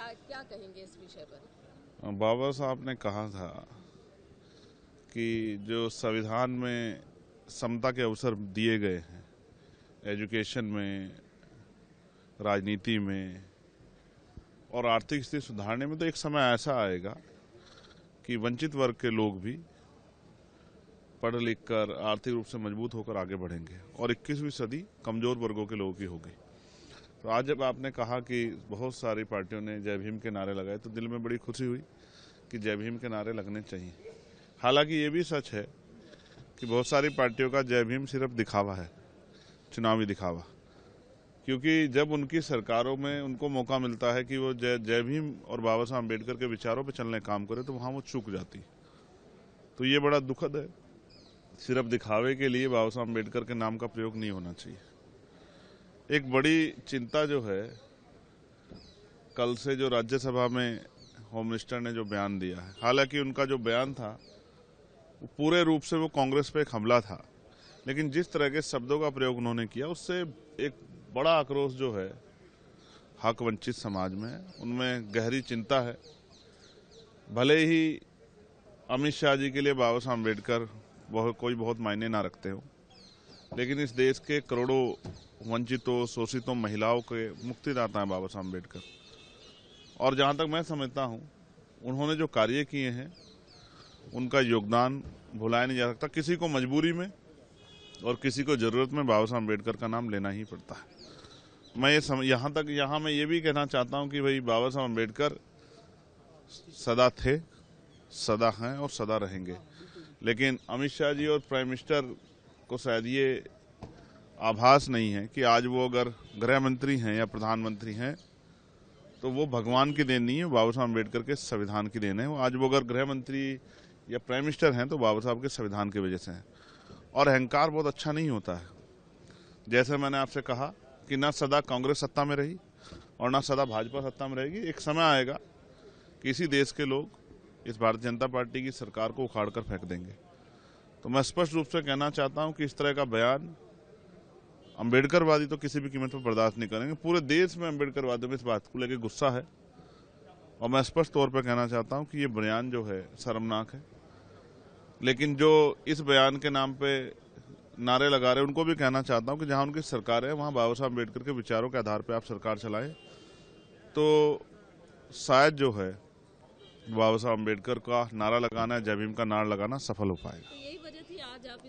क्या कहेंगे इस विषय पर? बाबा साहब ने कहा था कि जो संविधान में समता के अवसर दिए गए हैं, एजुकेशन में, राजनीति में और आर्थिक स्थिति सुधारने में, तो एक समय ऐसा आएगा कि वंचित वर्ग के लोग भी पढ़ लिख कर आर्थिक रूप से मजबूत होकर आगे बढ़ेंगे और 21वीं सदी कमजोर वर्गों के लोगों की होगी। तो आज जब आपने कहा कि बहुत सारी पार्टियों ने जय भीम के नारे लगाए, तो दिल में बड़ी खुशी हुई कि जय भीम के नारे लगने चाहिए। हालांकि ये भी सच है कि बहुत सारी पार्टियों का जय भीम सिर्फ दिखावा है, चुनावी दिखावा, क्योंकि जब उनकी सरकारों में उनको मौका मिलता है कि वो जय भीम और बाबा साहब अम्बेडकर के विचारों पर चलने काम करे, तो वहाँ वो चूक जाती। तो ये बड़ा दुखद है। सिर्फ दिखावे के लिए बाबा साहब अम्बेडकर के नाम का प्रयोग नहीं होना चाहिए। एक बड़ी चिंता जो है, कल से जो राज्यसभा में होम मिनिस्टर ने जो बयान दिया है, हालांकि उनका जो बयान था वो पूरे रूप से वो कांग्रेस पे एक हमला था, लेकिन जिस तरह के शब्दों का प्रयोग उन्होंने किया उससे एक बड़ा आक्रोश जो है हक वंचित समाज में है, उनमें गहरी चिंता है। भले ही अमित शाह जी के लिए बाबा साहब अम्बेडकर कोई बहुत मायने ना रखते हो, लेकिन इस देश के करोड़ों वंचितों, शोषितों, महिलाओं के मुक्तिदाता हैं बाबा साहब अम्बेडकर। और जहां तक मैं समझता हूं, उन्होंने जो कार्य किए हैं उनका योगदान भुलाया नहीं जा सकता। किसी को मजबूरी में और किसी को जरूरत में बाबा साहब अम्बेडकर का नाम लेना ही पड़ता है। मैं यहाँ मैं ये भी कहना चाहता हूं कि भाई बाबा साहब अम्बेडकर सदा थे, सदा हैं और सदा रहेंगे। लेकिन अमित शाह जी और प्राइम मिनिस्टर को शायद ये आभास नहीं है कि आज वो अगर गृह मंत्री हैं या प्रधानमंत्री हैं तो वो भगवान की देन नहीं है, बाबा साहब अम्बेडकर के संविधान की देन है। आज वो अगर गृह मंत्री या प्राइम मिनिस्टर हैं तो बाबा साहब के संविधान की वजह से हैं। और अहंकार बहुत अच्छा नहीं होता है। जैसे मैंने आपसे कहा कि ना सदा कांग्रेस सत्ता में रही और ना सदा भाजपा सत्ता में रहेगी। एक समय आएगा कि इसी देश के लोग इस भारतीय जनता पार्टी की सरकार को उखाड़ कर फेंक देंगे। तो मैं स्पष्ट रूप से कहना चाहता हूं कि इस तरह का बयान अम्बेडकरवादी तो किसी भी कीमत पर बर्दाश्त नहीं करेंगे। पूरे देश में अम्बेडकरवादियों में इस बात को लेकर गुस्सा है और मैं स्पष्ट तौर पर कहना चाहता हूं कि ये बयान जो है शर्मनाक है। लेकिन जो इस बयान के नाम पे नारे लगा रहे हैं, उनको भी कहना चाहता हूं कि जहां उनकी सरकार है वहां बाबा साहब अम्बेडकर के विचारों के आधार पर आप सरकार चलाएं, तो शायद जो है बाबा साहब अम्बेडकर का नारा लगाना, जय भीम का नारा लगाना सफल हो पाएगा। तो यही वजह थी आज आप